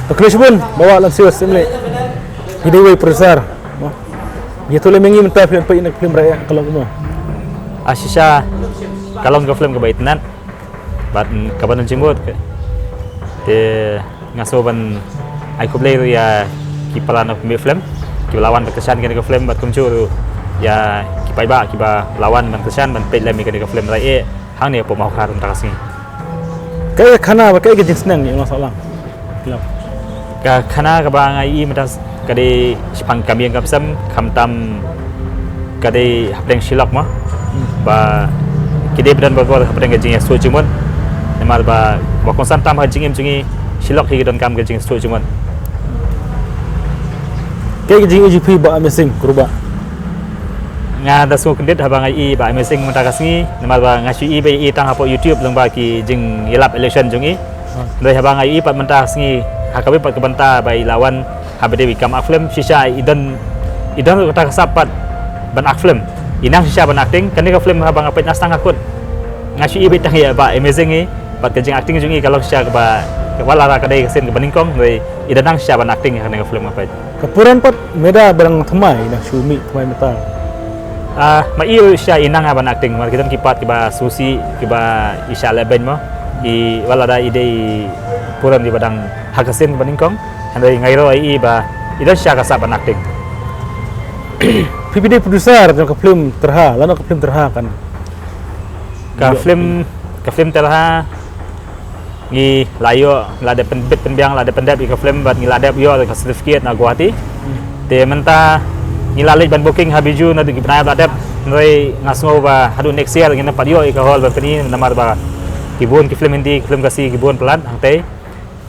Kelas pun bawa lansius semle. Hidawai persar. Ya tu le mengi mentah film pai nak film raya kalau kuma. Asisha kalau ke film ke baitnan bat kaban jimut te ngaso ban ai kublai ya ki pelan of film ki lawan berkesan ke film bat kuncu ya ki pai ba lawan berkesan ban pe lemi ke film raya hang ne po mau kar tak sini. Kayak khana ba kayak jenis nang ni masalah. Film. Ka khana ka ba ngai matas kade sipang kami yang kapsam kamtam kade hapdeng silok ma ba kide bedan bagor hapdeng gajing ya sojumon nemar ba konsan tam hajing em jungi silok hi don kam gajing sojumon Kayak gajing uji ba amazing kurba nga da so kendit habang ai ba amazing mentakasngi nemar ba ngasu ba tang hapo YouTube lang ba ki jing yelap election jungi dai habang ai pat mentakasngi hakabe pat kebanta bai lawan habade wikam film shisha idan kata kasapat ban film inang shisha ban acting kan ka film habang apet nastang akut ngasu ibe tang ya ba amazing ni pat kajing acting jungi kalau shisha ba wala ra kadai kesen ke baningkong dai idan shisha ban acting kan ka film apet kapuran pat meda barang thamai nak sumi thamai meta ma iyo shisha inang ban acting mar kita kipat kiba susi kiba isha leben mo I wala da ide puran di badang hakasin baningkong handai ngairo ai ba idan sya kasap ban acting PPD producer ke film terha lana ke film terha kan ka film terha ngi layo lade penbit penbiang lade pendap ke film bat ngi lade yo ka certificate na Guwahati te menta ngi lalej ban booking habiju na di benai lade ngai ngasngo ba hadu next year ngina padio ka hol ban pani namar ba kibun ki film hindi film kasi kibun pelan hangte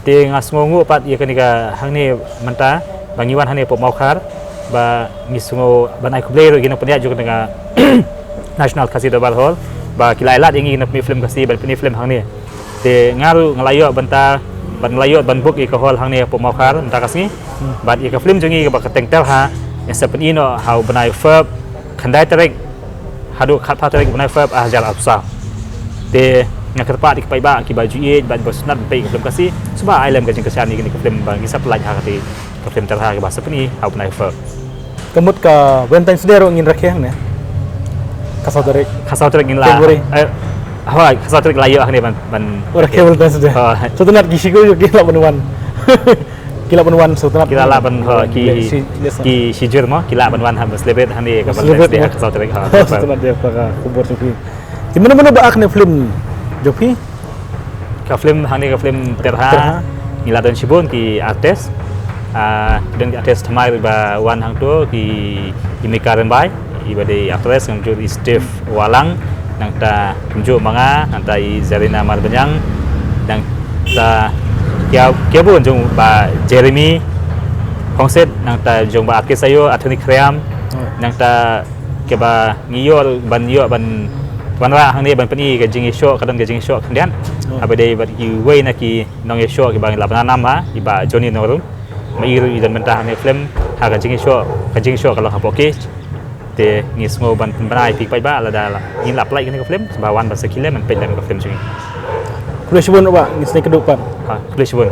te ngasngo pat ya kanika hangni menta bangiwan hane pop maukar ba ngisungo banai kublero gina pania juga dengan national kasi dobal hall ba kilailat ingi na film kasi ban pani film hangni te ngaru ngalayo banta ban ngalayo ban book ka hall hangni pop maukar menta kasi ba ka film jungi ba katengtel ha yang sepenino how banai verb khandai terek hadu khat pa terek banai verb ahjal absa te ngakerpa di pai ba ki baju ye ban bosnat pai film kasi suba ailem gajing kesani gini film bang isa pelaj hakati ke film terha ke bahasa peni au nai fer kemut ka benteng sedero ngin rakyang ne kasau terek ngin la hawa kasau terek layo hang ne ban rakyang benteng sedero sotenat gisigo yo kila penuan kila penuan sotenat kila la ban ki sijur mo kila ban wan ham slebet hang ne ka ban kasau terek ha sotenat dia ka kubur sufi gimana ba akne film Jopi ka film hang ka film terha ngila don sibon ki artis dan artis thamai ba wan hang to ki imikaran bai ibade actress ngju Steve Walang nang ta ngju manga nang ta Zarina Marbanyang nang ta kia bon jong ba Jeremy Hongset nang ta jong ba artis ayo Anthony Kriam nang ta ke ba ngiyo ban wanra hang ni ban pani ke jing show kadang ke jing show kendian abade bat ki way na ki nong show ki bang 86 ha iba Johnny Norum mai idan mentah ni film ha ka jing show kalau hapoke te ni smo ban penai pik pai ba la da la ni lap lai ke film sebawan ba sekile man pe lam ke film jing kuliah sebon ba ni keduk pan ha kuliah sebon